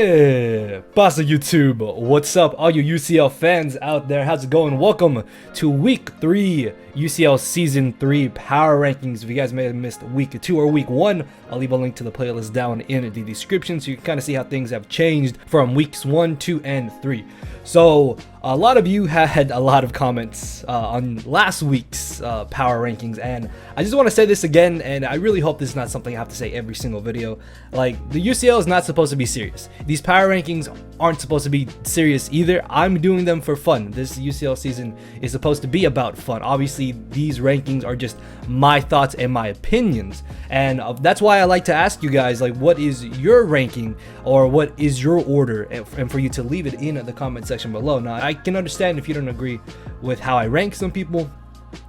Que pasa YouTube? What's up all you UCL fans out there? How's it going? Welcome to week 3 UCL season 3 power rankings. If you guys may have missed week 2 or week 1, I'll leave a link to the playlist down in the description so you can kind of see how things have changed from weeks 1, 2, and 3. So a lot of you had a lot of comments on last week's power rankings, and I just want to say this again, and I really hope this is not something I have to say every single video. Like, the UCL is not supposed to be serious. These power rankings aren't supposed to be serious either. I'm doing them for fun. This UCL season is supposed to be about fun. Obviously, these rankings are just my thoughts and my opinions, and that's why I like to ask you guys, like, what is your ranking or what is your order, and for you to leave it in the comment section below. Now, I can understand if you don't agree with how I rank some people,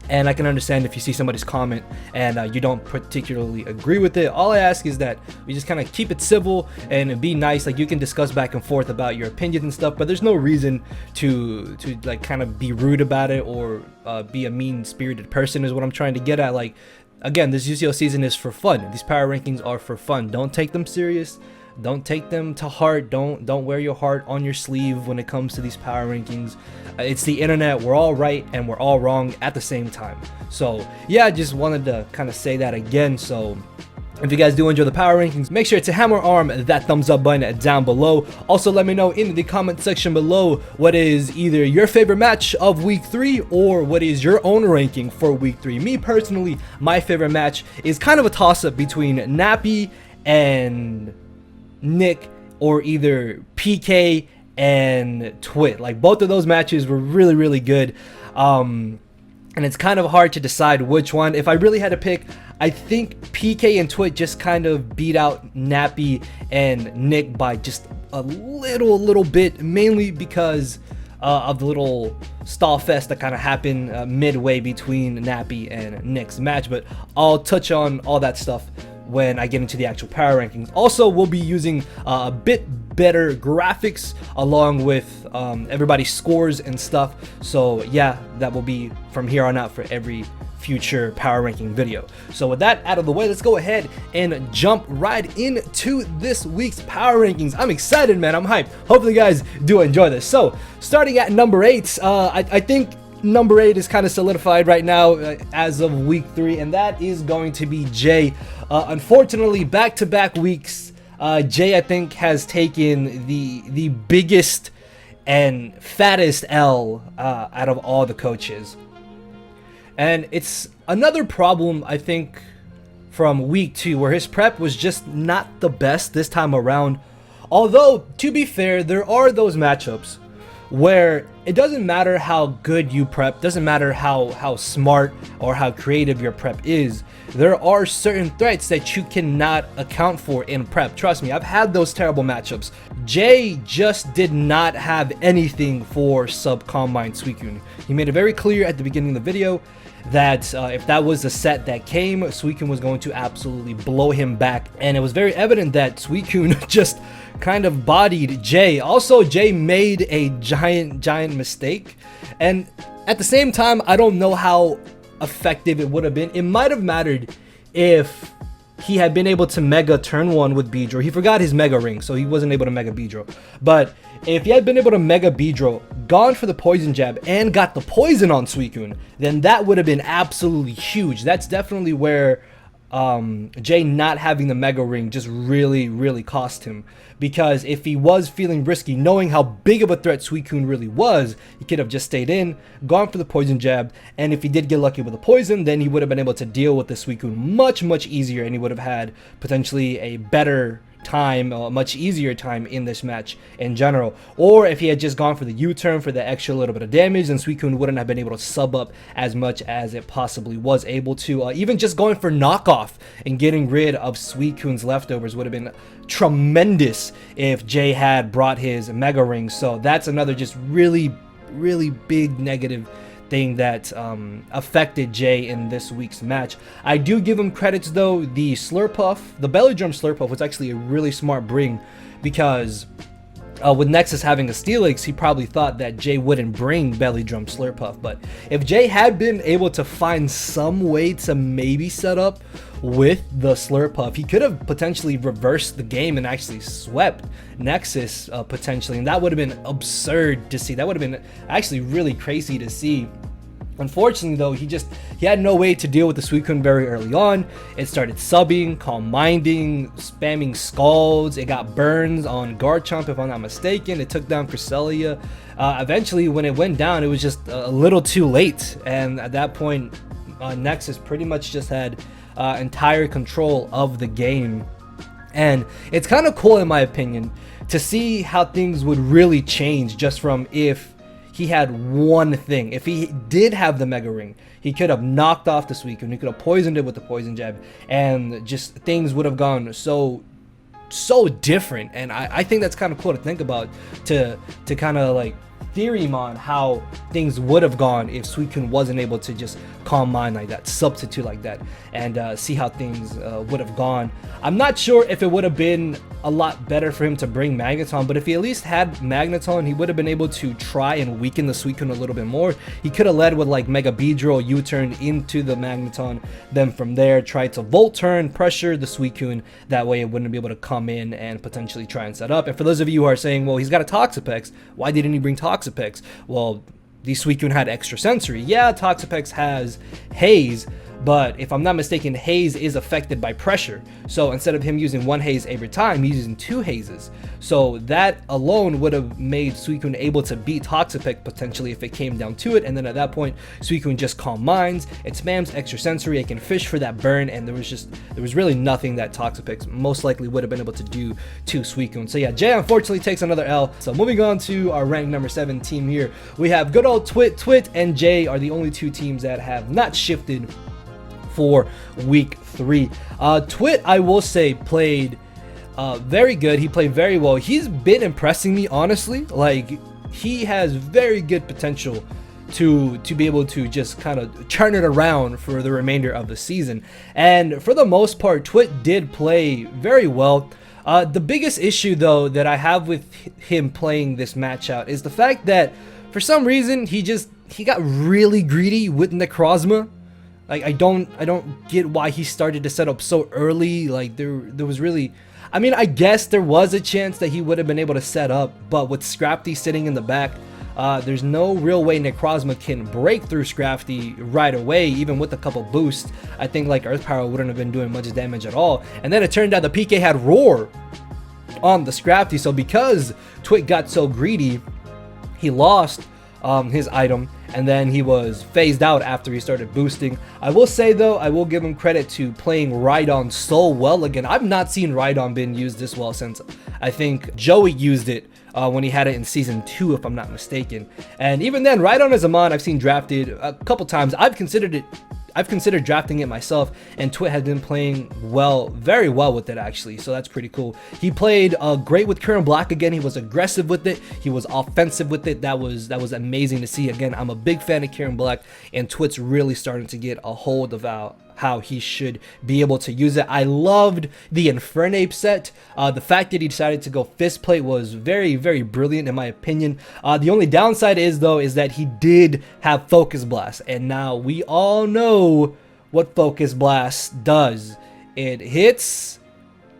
and I can understand if you see somebody's comment and you don't particularly agree with it. All I ask is that we just kind of keep it civil and be nice. Like, you can discuss back and forth about your opinions and stuff, but there's no reason to like kind of be rude about it or be a mean-spirited person is what I'm trying to get at. Like, again, this UCL season is for fun. These power rankings are for fun. Don't take them serious. Don't take them to heart. Don't wear your heart on your sleeve when it comes to these power rankings. It's the internet. We're all right and we're all wrong at the same time. So yeah, I just wanted to kind of say that again. So if you guys do enjoy the power rankings, make sure to hammer arm that thumbs up button down below. Also, let me know in the comment section below what is either your favorite match of week 3 or what is your own ranking for week 3. Me personally, my favorite match is kind of a toss-up between Nappy and Nick, or either PK and Twit. Like, both of those matches were really good, and it's kind of hard to decide which one. If I really had to pick, I think PK and Twit just kind of beat out Nappy and Nick by just a little bit, mainly because of the little stall fest that kind of happened midway between Nappy and Nick's match. But I'll touch on all that stuff when I get into the actual power rankings. Also, we'll be using a bit better graphics along with everybody's scores and stuff. So yeah, that will be from here on out for every future power ranking video. So with that out of the way, let's go ahead and jump right into this week's power rankings. I'm excited, man. I'm hyped. Hopefully you guys do enjoy this. So starting at number 8, I think number 8 is kind of solidified right now as of week 3, and that is going to be Jay. Unfortunately, back-to-back weeks, Jay, I think, has taken the biggest and fattest L out of all the coaches. And it's another problem, I think, from week 2, where his prep was just not the best this time around. Although, to be fair, there are those matchups where it doesn't matter how good you prep, doesn't matter how smart or how creative your prep is, there are certain threats that you cannot account for in prep. Trust me, I've had those terrible matchups. Jay just did not have anything for sub-combine Suicune. He made it very clear at the beginning of the video that if that was the set that came, Suicune was going to absolutely blow him back, and it was very evident that Suicune just kind of bodied Jay. Also, Jay made a giant mistake, and at the same time, I don't know how effective it would have been. It might have mattered if he had been able to Mega turn 1 with Beedrill. He forgot his Mega Ring, so he wasn't able to Mega Beedrill. But if he had been able to Mega Beedrill, gone for the Poison Jab, and got the Poison on Suicune, then that would have been absolutely huge. That's definitely where Jay not having the Mega Ring just really cost him, because if he was feeling risky, knowing how big of a threat Suicune really was, he could have just stayed in, gone for the Poison Jab, and if he did get lucky with the Poison, then he would have been able to deal with the Suicune much easier, and he would have had potentially a better time, a much easier time in this match in general. Or if he had just gone for the U-turn for the extra little bit of damage, then Suicune wouldn't have been able to sub up as much as it possibly was able to. Even just going for knockoff and getting rid of Suicune's leftovers would have been tremendous if Jay had brought his Mega Ring. So that's another just really big negative thing that affected Jay in this week's match. I do give him credits though. The Slurpuff, the Belly Drum Slurpuff was actually a really smart bring, because with Nexus having a Steelix, he probably thought that Jay wouldn't bring Belly Drum Slurpuff. But if Jay had been able to find some way to maybe set up with the Slurpuff, he could have potentially reversed the game and actually swept Nexus potentially. And that would have been absurd to see. That would have been actually really crazy to see. Unfortunately though, he had no way to deal with the Suicune very early on. It started subbing, calm minding, spamming scalds. It got burns on Garchomp if I'm not mistaken. It took down Cresselia. Eventually when it went down, it was just a little too late, and at that point Nexus pretty much just had entire control of the game. And it's kind of cool in my opinion to see how things would really change just from if he had one thing. If he did have the Mega Ring, he could have knocked off the Suicune, he could have poisoned it with the Poison Jab, and just things would have gone so different. And I think that's kind of cool to think about, to kind of like theory on how things would have gone if Suicune wasn't able to just calm mind like that, substitute like that, and see how things would have gone. I'm not sure if it would have been a lot better for him to bring Magneton, but if he at least had Magneton, he would have been able to try and weaken the Suicune a little bit more. He could have led with like Mega Beedrill, U-turn into the Magneton, then from there try to Volt Turn, pressure the Suicune. That way it wouldn't be able to come in and potentially try and set up. And for those of you who are saying, well, he's got a Toxapex, why didn't he bring Toxapex? Well, the Suicune had extra sensory. Yeah, Toxapex has haze, but if I'm not mistaken, haze is affected by pressure. So instead of him using one haze every time, he's using two hazes. So that alone would have made Suicune able to beat Toxapex potentially if it came down to it. And then at that point, Suicune just calm minds, it spams extra sensory, it can fish for that burn, and there was really nothing that Toxapex most likely would have been able to do to Suicune. So yeah, Jay unfortunately takes another L. So moving on to our rank number 7 team here, we have good old Twit. Twit and Jay are the only two teams that have not shifted for week 3. Twit, I will say, played very good. He played very well. He's been impressing me, honestly. Like, he has very good potential to be able to just kind of turn it around for the remainder of the season. And for the most part, Twit did play very well. The biggest issue though that I have with him playing this match out is the fact that for some reason he got really greedy with Necrozma. Like, I don't get why he started to set up so early. Like, there was really, I mean, I guess there was a chance that he would have been able to set up, but with Scrafty sitting in the back, there's no real way Necrozma can break through Scrafty right away, even with a couple boosts. I think like Earth Power wouldn't have been doing much damage at all. And then it turned out the PK had Roar on the Scrafty, so because Twit got so greedy, he lost his item, and then he was phased out after he started boosting. I will say though, I will give him credit to playing Rhydon so well again. I've not seen Rhydon been used this well since I think Joey used it when he had it in season 2, if I'm not mistaken. And even then, Rhydon as a mod I've seen drafted a couple times. I've considered drafting it myself, and Twit has been playing well, very well with it actually, so that's pretty cool. He played great with Current Black again. He was aggressive with it, he was offensive with it. That was amazing to see. Again, I'm a big fan of Current Black, and Twit's really starting to get a hold of how he should be able to use it. I loved the Infernape set. The fact that he decided to go Fist Plate was very, very brilliant in my opinion. The only downside is that he did have Focus Blast, and now we all know what Focus Blast does. It hits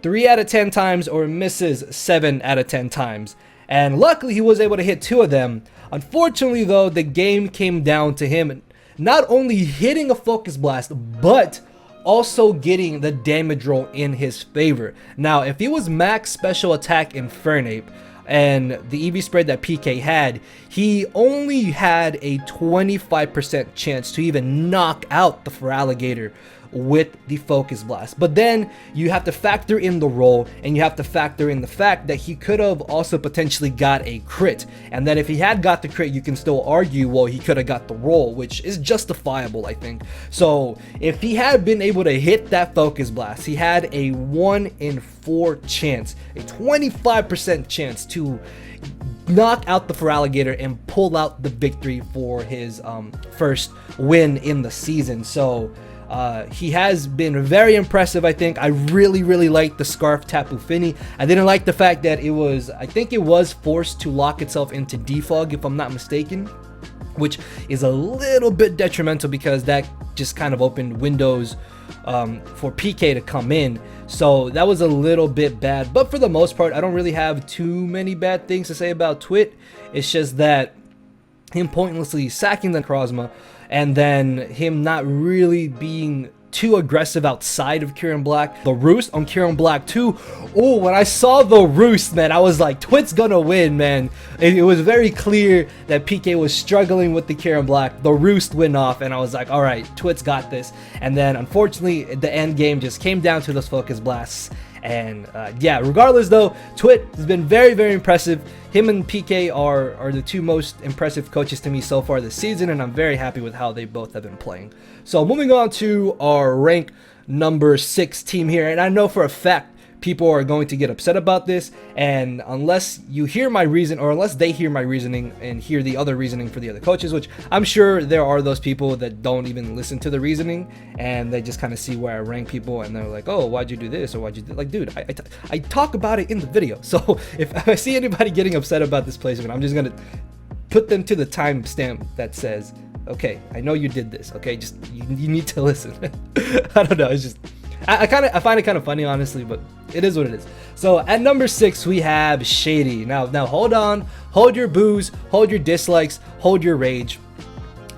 3 out of 10 times or misses 7 out of 10 times. And luckily he was able to hit 2 of them. Unfortunately though, the game came down to him not only hitting a Focus Blast, but also getting the damage roll in his favor. Now, if he was max special attack Infernape and the EV spread that PK had, he only had a 25% chance to even knock out the Feraligatr with the Focus Blast. But then you have to factor in the roll, and you have to factor in the fact that he could have also potentially got a crit, and that if he had got the crit, you can still argue, well, he could have got the roll, which is justifiable, I think. So if he had been able to hit that Focus Blast, he had a 1 in 4 chance, a 25% chance to knock out the Feraligatr and pull out the victory for his first win in the season. So He has been very impressive, I think. I really like the Scarf Tapu Fini. I didn't like the fact that I think it was forced to lock itself into defog, if I'm not mistaken, which is a little bit detrimental because that just kind of opened windows for PK to come in. So that was a little bit bad, but for the most part, I don't really have too many bad things to say about Twit. It's just that him pointlessly sacking the Necrozma, and then him not really being too aggressive outside of Kieran Black. The Roost on Kieran Black too. Oh, when I saw the Roost, man, I was like, Twit's gonna win, man. It was very clear that PK was struggling with the Kieran Black. The Roost went off, and I was like, all right, Twit's got this. And then, unfortunately, the end game just came down to those Focus Blasts. And yeah, regardless though, Twit has been very impressive. Him and PK are the two most impressive coaches to me so far this season, and I'm very happy with how they both have been playing. So moving on to our rank number 6 team here, and I know for a fact people are going to get upset about this, and unless you hear my reason, or unless they hear my reasoning and hear the other reasoning for the other coaches, which I'm sure there are those people that don't even listen to the reasoning, and they just kind of see where I rank people, and they're like, oh, why'd you do this, or why'd you do, like, dude, I talk about it in the video. So if I see anybody getting upset about this placement, I'm just gonna put them to the timestamp that says, okay, I know you did this, okay, just you need to listen. I don't know, it's just I find it kind of funny, honestly, but it is what it is. So at number 6 we have Shady. Now hold on, hold your boos, hold your dislikes, hold your rage.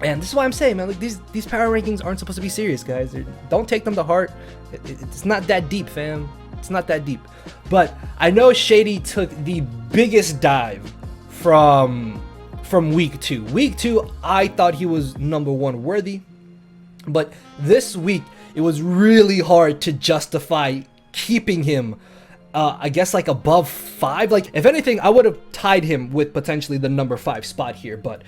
And this is why I'm saying, man, like these power rankings aren't supposed to be serious, guys. Don't take them to heart. It's not that deep, fam. It's not that deep. But I know Shady took the biggest dive from week 2. Week 2, I thought he was number 1 worthy, but this week it was really hard to justify keeping him, I guess, like above 5. Like, if anything, I would have tied him with potentially the number 5 spot here, but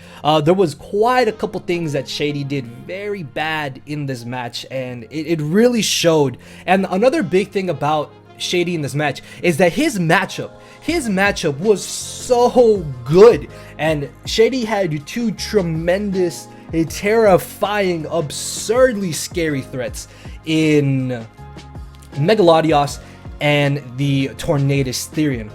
there was quite a couple things that Shady did very bad in this match, and it really showed. And another big thing about Shady in this match is that his matchup was so good, and Shady had 2 tremendous, terrifying, absurdly scary threats in Megalodios and the Tornadus Therian.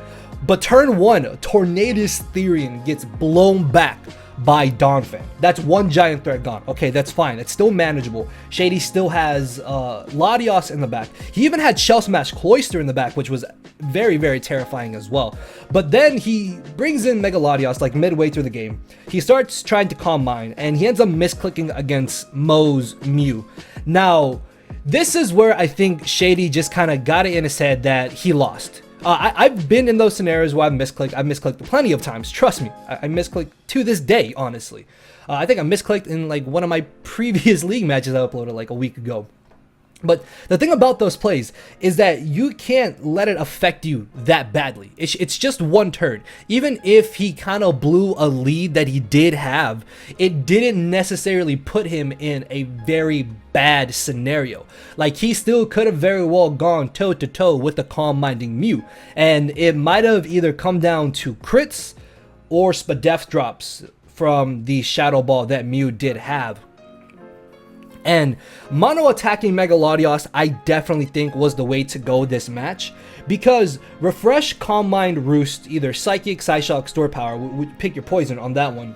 But turn 1, Tornadus Therian gets blown back by Donphan. That's 1 giant threat gone. Okay, that's fine. It's still manageable. Shady still has Latios in the back. He even had Shell Smash Cloyster in the back, which was very terrifying as well. But then he brings in Megalodios like midway through the game. He starts trying to Calm Mind, and he ends up misclicking against Mo's Mew. Now, this is where I think Shady just kind of got it in his head that he lost. I've been in those scenarios where I've misclicked plenty of times. Trust me, I misclicked to this day, honestly. I think I misclicked in like one of my previous league matches I uploaded like a week ago. But the thing about those plays is that you can't let it affect you that badly. It's just 1 turn. Even if he kind of blew a lead that he did have, it didn't necessarily put him in a very bad scenario. Like, he still could have very well gone toe to toe with the Calm Minding Mew, and it might have either come down to crits or Spadef drops from the Shadow Ball that Mew did have. And mono attacking Megalodios, I definitely think was the way to go this match, because Refresh, Calm Mind, Roost, either Psychic, Psyshock, Store Power, pick your poison on that one,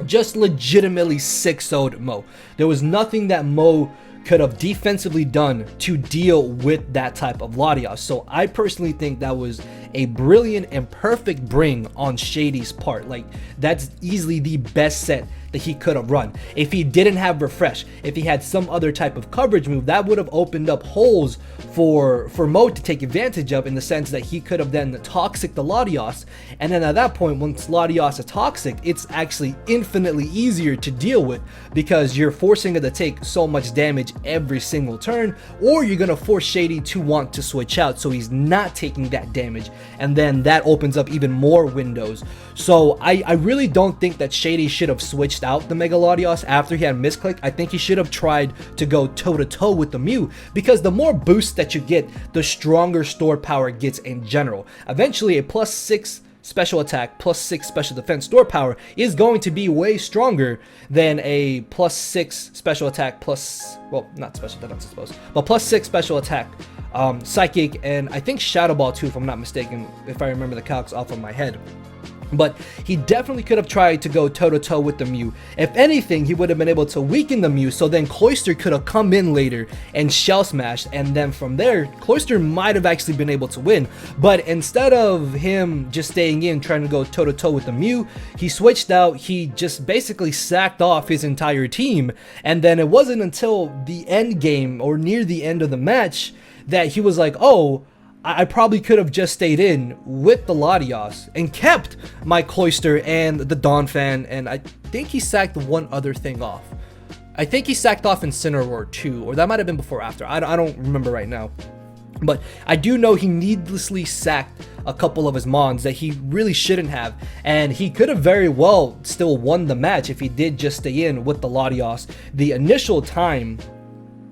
just legitimately 6-0'd Mo. There was nothing that Mo could have defensively done to deal with that type of Latios. So I personally think that was a brilliant and perfect bring on Shady's part. Like, that's easily the best set that he could have run. If he didn't have Refresh, if he had some other type of coverage move, that would have opened up holes for Mo to take advantage of, in the sense that he could have then Toxic the Latios, and then at that point, once Latios is Toxic, it's actually infinitely easier to deal with, because you're forcing it to take so much damage every single turn, or you're gonna force Shady to want to switch out so he's not taking that damage, and then that opens up even more windows. So I really don't think that Shady should have switched out the Megalodios after he had misclick. I think he should have tried to go toe to toe with the Mew, because the more boost that you get, the stronger store power gets in general. Eventually a +6 special attack plus 6 special defense store power is going to be way stronger than a plus 6 special attack plus, well, not special defense I suppose, but plus 6 special attack psychic, and I think shadow ball too if I'm not mistaken, if I remember the calcs off of my head. But he definitely could have tried to go toe-to-toe with the Mew. If anything, he would have been able to weaken the Mew, so then Cloyster could have come in later and shell smashed, and then from there, Cloyster might have actually been able to win. But instead of him just staying in, trying to go toe-to-toe with the Mew, he switched out, he just basically sacked off his entire team, and then it wasn't until the end game, or near the end of the match, that he was like, oh, I probably could have just stayed in with the Latios and kept my Cloyster and the Donphan, and I think he sacked one other thing off. I think he sacked off Incineroar too, or that might have been before or after. I don't remember right now. But I do know he needlessly sacked a couple of his Mons that he really shouldn't have, and he could have very well still won the match if he did just stay in with the Latios the initial time,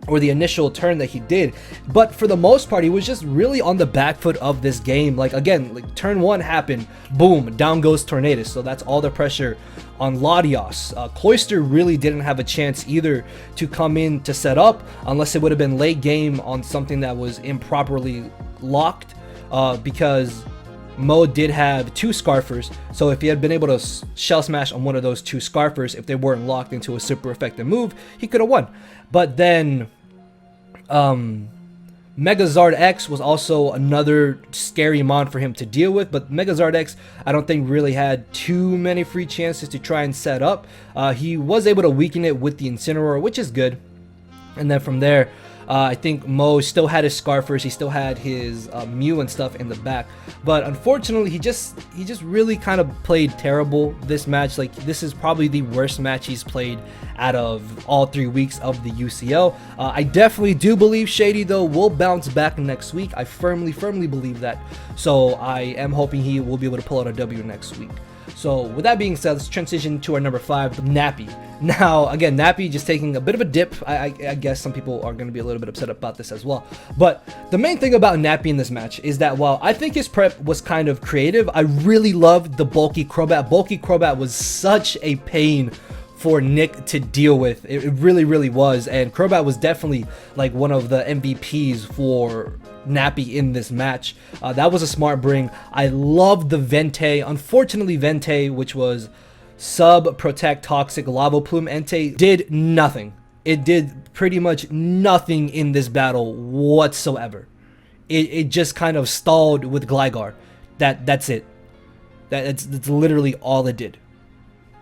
or the initial turn that he did. But for the most part, he was just really on the back foot of this game. Like, again, like turn 1 happened, boom, down goes Tornadus, so that's all the pressure on Latios. Cloyster really didn't have a chance either to come in to set up, unless it would have been late game on something that was improperly locked, because Mo did have 2 Scarfers, so if he had been able to shell smash on one of those 2 Scarfers, if they weren't locked into a super effective move, he could have won. But then Megazard X was also another scary mon for him to deal with, but Megazard X I don't think really had too many free chances to try and set up. He was able to weaken it with the Incineroar, which is good, and then from there I think Mo still had his Scarfers, he still had his Mew and stuff in the back, but unfortunately he just really kind of played terrible this match. Like, this is probably the worst match he's played out of all 3 weeks of the UCL. I definitely do believe Shady though will bounce back next week. I firmly believe that, so I am hoping he will be able to pull out a W next week. So with that being said, let's transition to our number 5, Nappy. Now, again, Nappy just taking a bit of a dip. I guess some people are going to be a little bit upset about this as well. But the main thing about Nappy in this match is that while I think his prep was kind of creative, I really loved the bulky Crobat. Bulky Crobat was such a pain for Nick to deal with. It really was, and Crobat was definitely like one of the MVPs for Nappy in this match. That was a smart bring. I loved the Vente. Unfortunately, Vente, which was sub protect toxic lava plume Entei, did nothing. It did pretty much nothing in this battle whatsoever. It just kind of stalled with Gligar. That's it. That's literally all it did.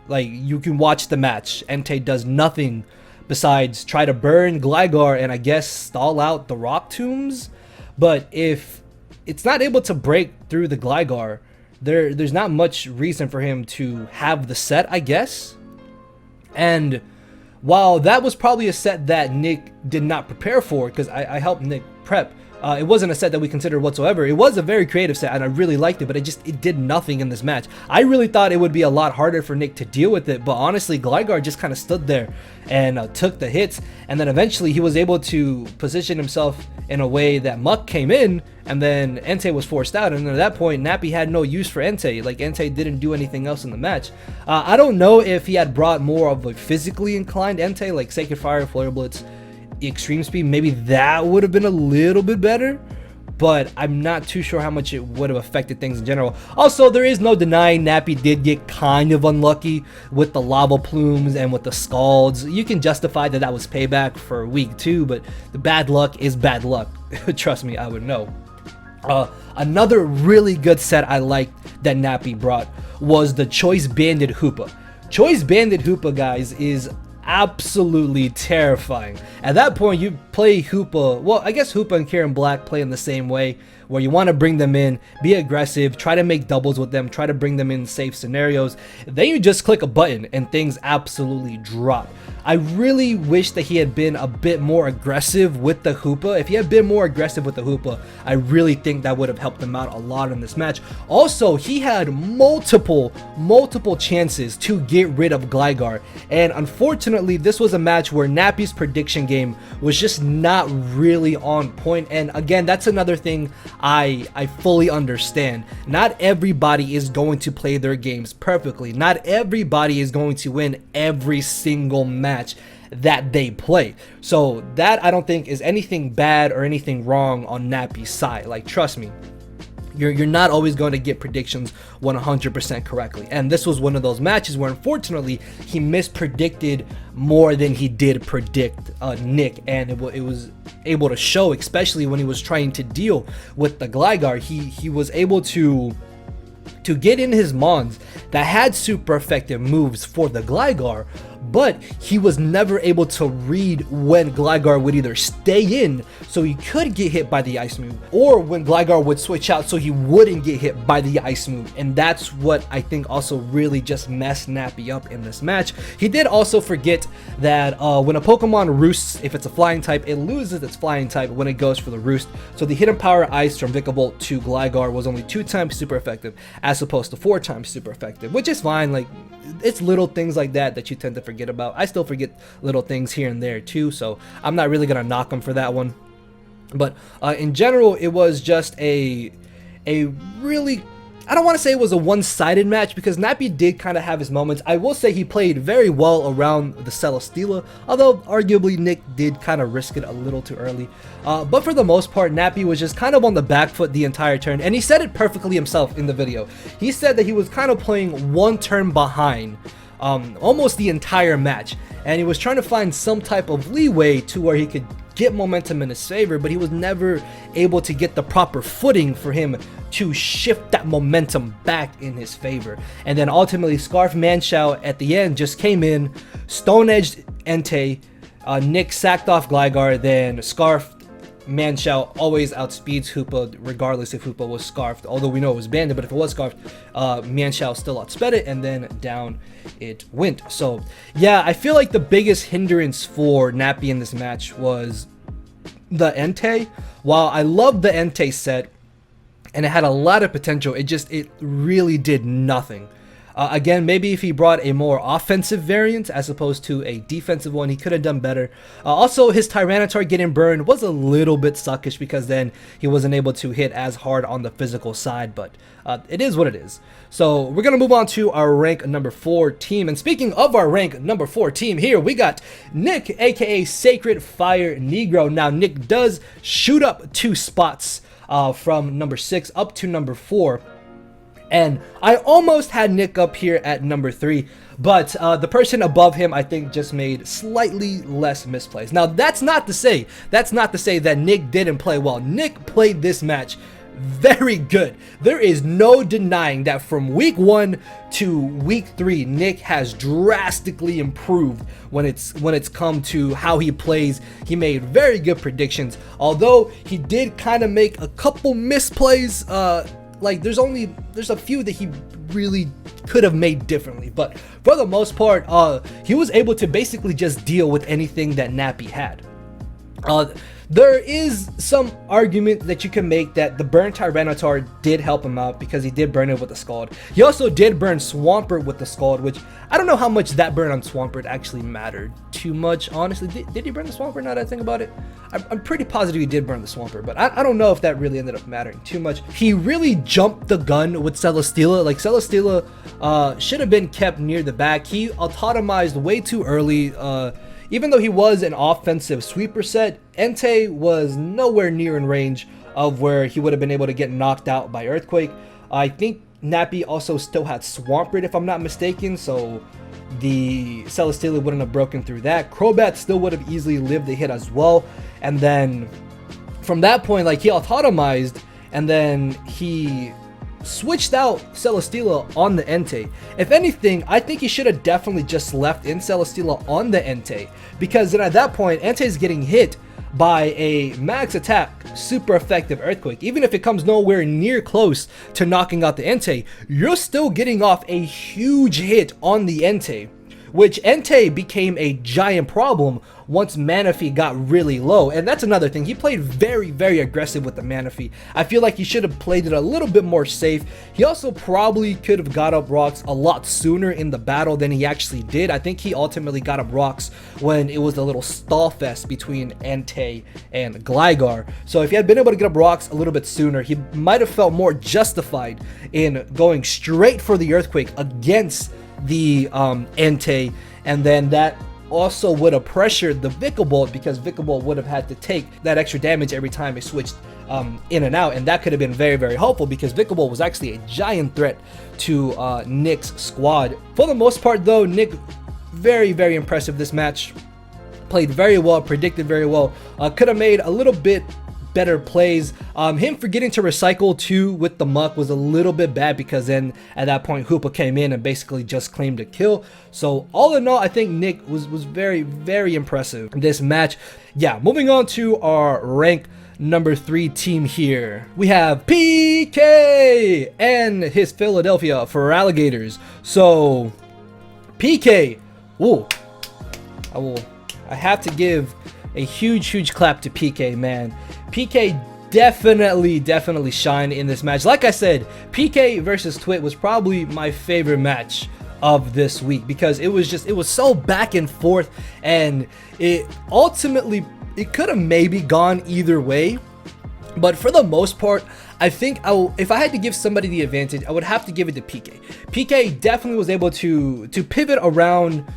Like, you can watch the match. Entei does nothing besides try to burn Gligar and I guess stall out the Rock Tombs. But if it's not able to break through the Gligar, there's not much reason for him to have the set, I guess. And while that was probably a set that Nick did not prepare for, because I helped Nick prep, it wasn't a set that we considered whatsoever. It was a very creative set and I really liked it, but it did nothing in this match. I really thought it would be a lot harder for Nick to deal with it, but honestly, Gligar just kind of stood there and took the hits, and then eventually he was able to position himself in a way that Muck came in, and then Entei was forced out, and at that point Nappy had no use for Entei. Like, Entei didn't do anything else in the match. I don't know if he had brought more of a physically inclined Entei, like Sacred Fire, Flare Blitz, Extreme Speed, maybe that would have been a little bit better, but I'm not too sure how much it would have affected things in general. Also, there is no denying Nappy did get kind of unlucky with the lava plumes and with the scalds. You can justify that was payback for week 2, but the bad luck is bad luck. Trust me, I would know. Another really good set I liked that Nappy brought was the Choice Banded Hoopa. Choice Banded Hoopa, guys, is absolutely terrifying. At that point, you play Hoopa. Well, I guess Hoopa and Karen Black play in the same way, where you want to bring them in, be aggressive, try to make doubles with them, try to bring them in safe scenarios. Then you just click a button and things absolutely drop. I really wish that he had been a bit more aggressive with the Hoopa. If he had been more aggressive with the Hoopa, I really think that would have helped him out a lot in this match. Also, he had multiple chances to get rid of Gligar, and unfortunately, this was a match where Nappy's prediction game was just not really on point. And again, that's another thing I fully understand. Not everybody is going to play their games perfectly. Not everybody is going to win every single match that they play. So that I don't think is anything bad or anything wrong on Nappy's side. Like, trust me, you're not always going to get predictions 100% correctly. And this was one of those matches where unfortunately he mispredicted more than he did predict Nick, and it was able to show, especially when he was trying to deal with the Gligar. He was able to get in his mons that had super effective moves for the Gligar, but he was never able to read when Gligar would either stay in so he could get hit by the ice move, or when Gligar would switch out so he wouldn't get hit by the ice move. And that's what I think also really just messed Nappy up in this match. He did also forget that when a Pokemon roosts, if it's a flying type, it loses its flying type when it goes for the roost. So the hidden power ice from Vikavolt to Gligar was only 2 times super effective as opposed to 4 times super effective, which is fine. Like, it's little things like that you tend to forget about. I still forget little things here and there too, so I'm not really gonna knock him for that one. But in general, it was just a really, I don't want to say it was a one-sided match, because Nappy did kind of have his moments. I will say he played very well around the Celesteela, although arguably Nick did kind of risk it a little too early. But for the most part, Nappy was just kind of on the back foot the entire turn, and he said it perfectly himself in the video. He said that he was kind of playing one turn behind almost the entire match, and he was trying to find some type of leeway to where he could get momentum in his favor, but he was never able to get the proper footing for him to shift that momentum back in his favor. And then ultimately Scarf Manshao at the end just came in, Stone Edged Entei, Nick sacked off Gligar, then Scarf Manshao always outspeeds Hoopa regardless if Hoopa was scarfed, although we know it was banded, but if it was scarfed, Manshao still outsped it, and then down it went. So yeah, I feel like the biggest hindrance for Nappy in this match was the Entei. While I loved the Entei set and it had a lot of potential, it really did nothing. Again, maybe if he brought a more offensive variant as opposed to a defensive one, he could have done better. Also, his Tyranitar getting burned was a little bit suckish, because then he wasn't able to hit as hard on the physical side, but it is what it is. So we're going to move on to our rank number 4 team. And speaking of our rank number 4 team, here we got Nick, aka Sacred Fire Negro. Now, Nick does shoot up 2 spots from number 6 up to number 4. And I almost had Nick up here at number 3, but the person above him, I think, just made slightly less misplays. Now, that's not to say that Nick didn't play well. Nick played this match very good. There is no denying that from week 1 to week 3, Nick has drastically improved when it's come to how he plays. He made very good predictions, although he did kind of make a couple misplays. Like, there's a few that he really could have made differently, but for the most part, he was able to basically just deal with anything that Nappy had. There is some argument that you can make that the burn Tyranitar did help him out, because he did burn it with the Scald. He also did burn Swampert with the Scald, which I don't know how much that burn on Swampert actually mattered too much, honestly. Did he burn the Swampert now that I think about it? I'm pretty positive he did burn the Swampert, but I don't know if that really ended up mattering too much. He really jumped the gun with Celesteela. Like, Celesteela should have been kept near the back. He autotomized way too early. Even though he was an offensive sweeper set, Entei was nowhere near in range of where he would have been able to get knocked out by Earthquake. I think Nappy also still had Swampert, if I'm not mistaken, so the Celesteela wouldn't have broken through that. Crobat still would have easily lived the hit as well. And then from that point, like, he autotomized, and then he switched out Celesteela on the Entei. If anything, I think he should have definitely just left in Celesteela on the Entei, because then at that point, Entei's getting hit by a max attack, super effective Earthquake. Even if it comes nowhere near close to knocking out the Entei, you're still getting off a huge hit on the Entei, which Entei became a giant problem once Manaphy got really low. And that's another thing. He played very, very aggressive with the Manaphy. I feel like he should have played it a little bit more safe. He also probably could have got up rocks a lot sooner in the battle than he actually did. I think he ultimately got up rocks when it was a little stall fest between Entei and Gligar. So if he had been able to get up rocks a little bit sooner, he might have felt more justified in going straight for the Earthquake against the Entei, and then that also would have pressured the Vikavolt, because Vikavolt would have had to take that extra damage every time it switched in and out, and that could have been very, very helpful because Vikavolt was actually a giant threat to Nick's squad. For the most part though, Nick, very, very impressive this match. Played very well, predicted very well, could have made a little bit better plays. Him forgetting to recycle too with the muck was a little bit bad, because then at that point Hoopa came in and basically just claimed a kill. So all in all, I think Nick was very, very impressive in this match. Yeah, moving on to our rank number 3 team here. We have PK and his Philadelphia for Alligators. So PK, ooh, I have to give a huge clap to PK, man. PK definitely shined in this match. Like I said, PK versus Twit was probably my favorite match of this week, because it was so back and forth, and it ultimately, it could have maybe gone either way, but for the most part, I think if I had to give somebody the advantage, I would have to give it to PK. PK definitely was able to pivot around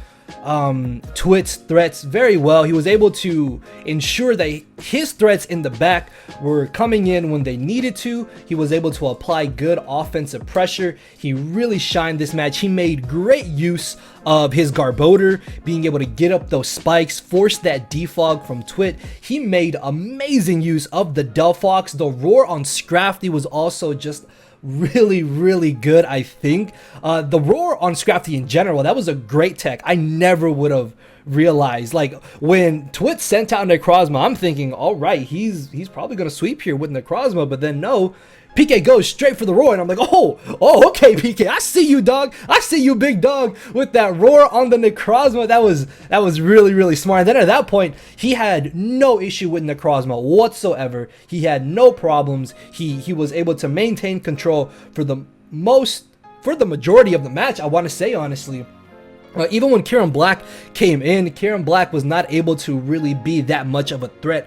Twit's threats very well. He was able to ensure that his threats in the back were coming in when they needed to. He was able to apply good offensive pressure. He really shined this match. He made great use of his Garbodor, being able to get up those spikes, force that defog from Twit. He made amazing use of the Delphox. The roar on Scrafty was also just really good. I think the roar on Scrafty in general, that was a great tech. I never would have realized, like, when Twit sent out Necrozma, I'm thinking, all right, he's probably gonna sweep here with Necrozma, but then no, PK goes straight for the roar, and I'm like, oh, okay, PK, I see you, dog. I see you, big dog, with that roar on the Necrozma. That was really smart. And then at that point, he had no issue with Necrozma whatsoever. He had no problems. He was able to maintain control for the majority of the match, I want to say, honestly. Even when Kieran Black came in, Kieran Black was not able to really be that much of a threat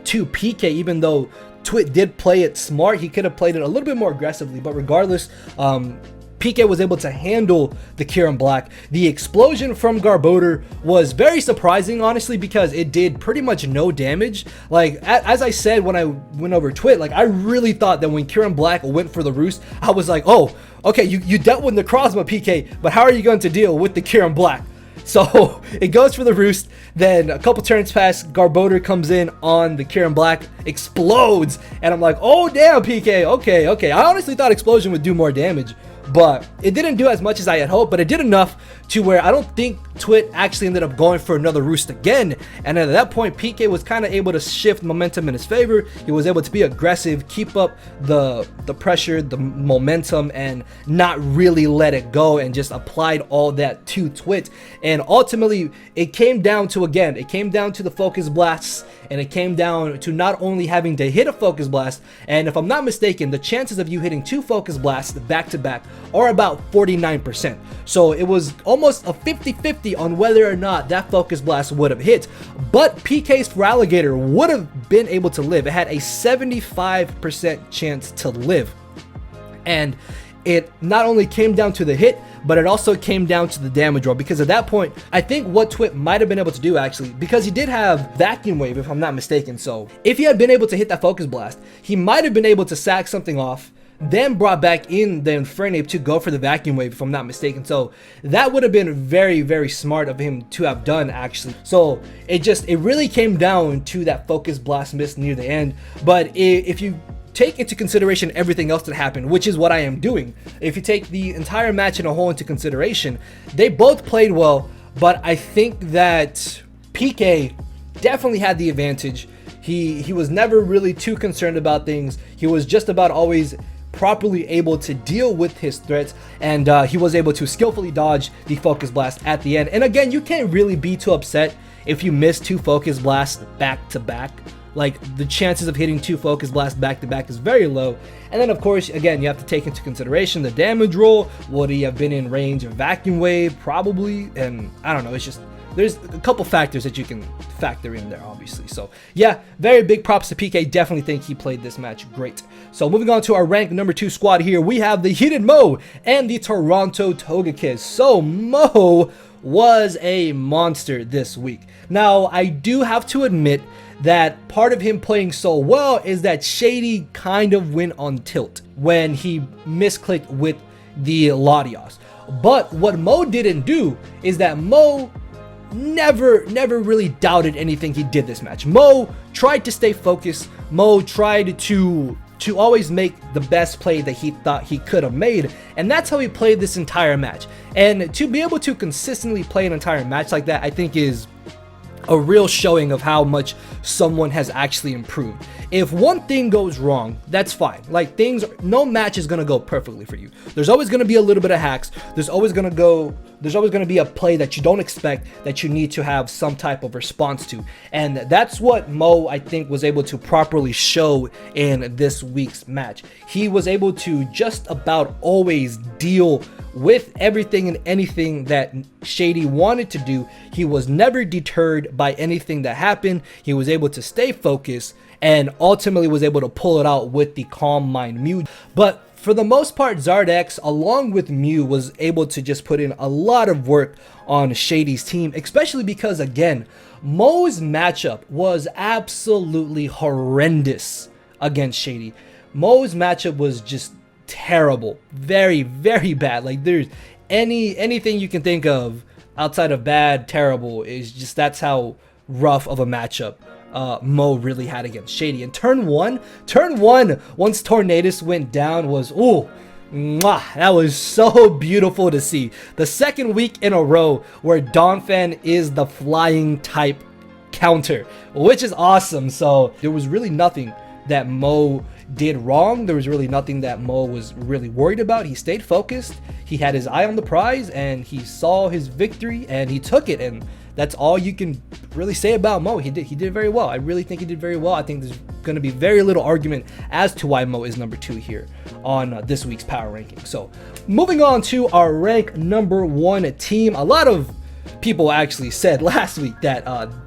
to PK, even though Twit did play it smart. He could have played it a little bit more aggressively, but regardless, PK was able to handle the Kieran Black. The explosion from Garbodor was very surprising, honestly, because it did pretty much no damage. Like, as I said when I went over Twit, like, I really thought that when Kieran Black went for the roost, I was like, oh, okay, you dealt with Necrozma, PK, but how are you going to deal with the Kieran Black? So it goes for the roost, then a couple turns pass, Garbodor comes in on the Kieran Black, explodes, and I'm like, oh damn, PK, okay. I honestly thought explosion would do more damage, but it didn't do as much as I had hoped, but it did enough to where I don't think Twit actually ended up going for another roost again. And at that point, PK was kind of able to shift momentum in his favor. He was able to be aggressive, keep up the pressure, the momentum, and not really let it go, and just applied all that to Twit. And ultimately, it came down to the focus blasts, and it came down to not only having to hit a focus blast, and if I'm not mistaken, the chances of you hitting 2 focus blasts back to back are about 49%. So it was almost a 50-50 on whether or not that focus blast would have hit. But PK's Feraligatr would have been able to live. It had a 75% chance to live. And it not only came down to the hit, but it also came down to the damage roll, because at that point, I think what Twit might have been able to do, actually, because he did have Vacuum Wave, if I'm not mistaken, so if he had been able to hit that Focus Blast, he might have been able to sack something off, then brought back in the Infernape to go for the Vacuum Wave, if I'm not mistaken. So that would have been very smart of him to have done, actually. So it really came down to that Focus Blast miss near the end. But if you take into consideration everything else that happened, which is what I am doing, if you take the entire match in a whole into consideration, they both played well, but I think that PK definitely had the advantage. He was never really too concerned about things. He was just about always properly able to deal with his threats, and he was able to skillfully dodge the focus blast at the end. And again, you can't really be too upset if you miss 2 focus blasts back to back. Like, the chances of hitting 2 focus blasts back to back is very low. And then of course, again, you have to take into consideration the damage roll. Would he have been in range of vacuum wave? Probably. And I don't know, it's just, there's a couple factors that you can factor in there, obviously. So yeah, very big props to PK. Definitely think he played this match great. So moving on to our rank number 2 squad here, we have the Heated Mo and the Toronto Togekiss. So Mo was a monster this week. Now, I do have to admit that part of him playing so well is that Shady kind of went on tilt when he misclicked with the Latios. But what Mo didn't do is that Mo never really doubted anything he did this match. Mo tried to stay focused. Mo tried to always make the best play that he thought he could have made, and that's how he played this entire match. And to be able to consistently play an entire match like that, I think is a real showing of how much someone has actually improved. If one thing goes wrong, that's fine. Like, no match is gonna go perfectly for you. There's always gonna be a little bit of hacks. There's always gonna be a play that you don't expect that you need to have some type of response to. And that's what Mo, I think, was able to properly show in this week's match. He was able to just about always deal with everything and anything that Shady wanted to do. He was never deterred by anything that happened. He was able to stay focused and ultimately was able to pull it out with the Calm Mind Mew. But for the most part, Zardex, along with Mew, was able to just put in a lot of work on Shady's team, especially because, again, Mo's matchup was absolutely horrendous against Shady. Mo's matchup was just terrible, very bad. Like, there's anything you can think of outside of bad, terrible, is just, that's how rough of a matchup Mo really had against Shady. And turn one, once Tornadus went down, was, ooh, mwah, that was so beautiful to see. The second week in a row where Donphan is the flying type counter, which is awesome. So there was really nothing that Mo did wrong. There was really nothing that Mo was really worried about. He stayed focused, he had his eye on the prize, and he saw his victory and he took it. And that's all you can really say about Mo. He did very well. I really think he did very well. I think there's going to be very little argument as to why Mo is number 2 here on this week's power ranking. So moving on to our rank number 1 team. A lot of people actually said last week that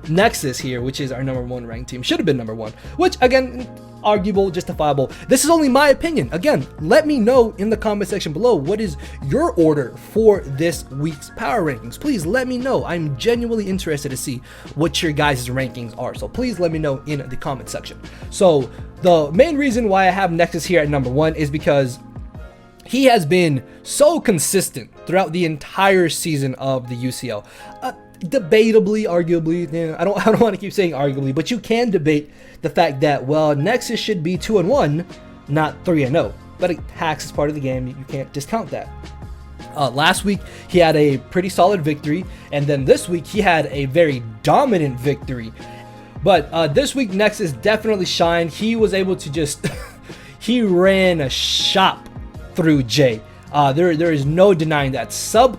Nexus here, which is our number 1 ranked team, should have been number 1, which, again, arguable, justifiable. This is only my opinion. Again, let me know in the comment section below, what is your order for this week's power rankings? Please let me know. I'm genuinely interested to see what your guys' rankings are, so please let me know in the comment section. So the main reason why I have Nexus here at number 1 is because he has been so consistent throughout the entire season of the UCL. Debatably, arguably, I don't want to keep saying arguably, but you can debate the fact that, well, Nexus should be 2-1, not 3-0. But hacks is part of the game. You can't discount that. Last week he had a pretty solid victory, and then this week he had a very dominant victory. But this week Nexus definitely shined. He was able to just he ran a shop through Jay. There is no denying that.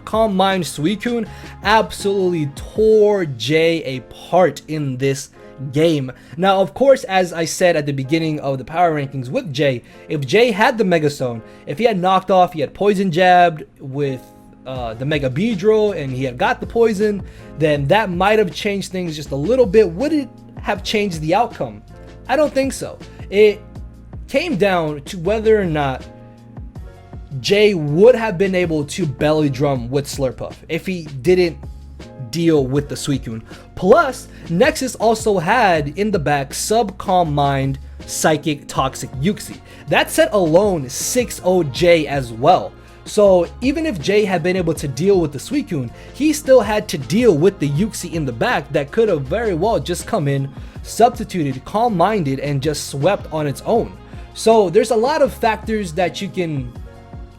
Calm Mind Suicune absolutely tore Jay apart in this game. Now, of course, as I said at the beginning of the power rankings with Jay, if Jay had the Mega Stone, if he had knocked off, he had poison jabbed with the Mega Beedrill, and he had got the poison, then that might have changed things just a little bit. Would it have changed the outcome? I don't think so. It came down to whether or not Jay would have been able to belly drum with Slurpuff if he didn't deal with the Suicune. Plus, Nexus also had in the back Calm Mind, Psychic, Toxic, Uxie. That set alone 6-0 Jay as well. So even if Jay had been able to deal with the Suicune, he still had to deal with the Uxie in the back that could have very well just come in, substituted, calm-minded, and just swept on its own. So there's a lot of factors that you can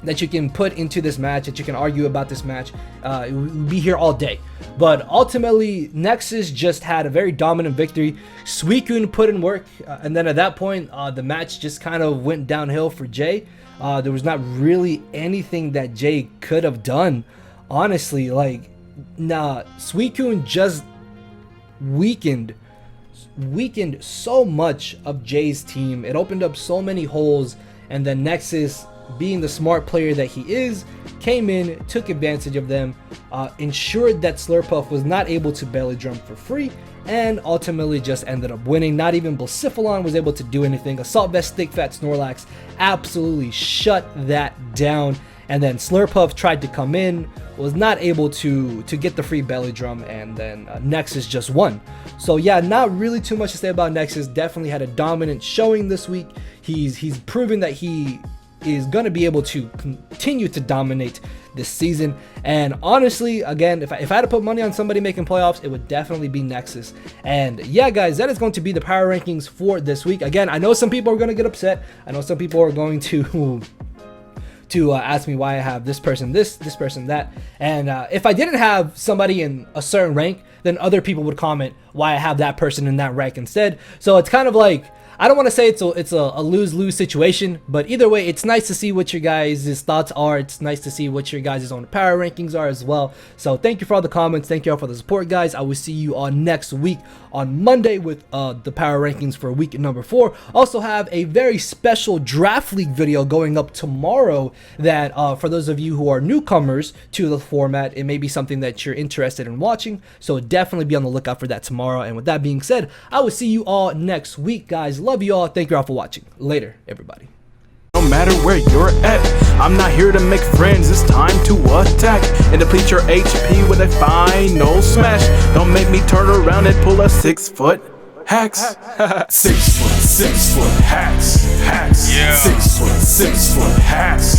that you can put into this match, that you can argue about this match. We'll be here all day. But ultimately, Nexus just had a very dominant victory. Suicune put in work, and then at that point, the match just kind of went downhill for Jay. There was not really anything that Jay could have done, honestly. Like, nah, Suicune just weakened so much of Jay's team. It opened up so many holes, and then Nexus, being the smart player that he is, came in, took advantage of them, ensured that Slurpuff was not able to belly drum for free, and ultimately just ended up winning. Not even Blacephalon was able to do anything. Assault Vest, Thick Fat Snorlax absolutely shut that down, and then Slurpuff tried to come in, was not able to get the free belly drum, and then Nexus just won. So yeah, not really too much to say about Nexus. Definitely had a dominant showing this week. He's proven that he is going to be able to continue to dominate this season. And honestly, again, if I had to put money on somebody making playoffs, it would definitely be Nexus. And yeah, guys, that is going to be the power rankings for this week. Again, I know some people are going to get upset. I know some people are going to ask me why I have this person this person that, and if I didn't have somebody in a certain rank, then other people would comment why I have that person in that rank instead. So it's kind of like, I don't want to say it's a lose-lose situation, but either way, it's nice to see what your guys' thoughts are. It's nice to see what your guys' own power rankings are as well. So thank you for all the comments. Thank you all for the support, guys. I will see you all next week on Monday with the power rankings for week number 4. Also have a very special draft league video going up tomorrow that for those of you who are newcomers to the format, it may be something that you're interested in watching. So definitely be on the lookout for that tomorrow. And with that being said, I will see you all next week, guys. Love you all. Thank you all for watching. Later, everybody. No matter where you're at, I'm not here to make friends, it's time to attack and deplete your HP with a final smash. Don't make me turn around and pull a 6-foot hacks. 6 foot hacks, hacks. Yeah. 6 foot hacks.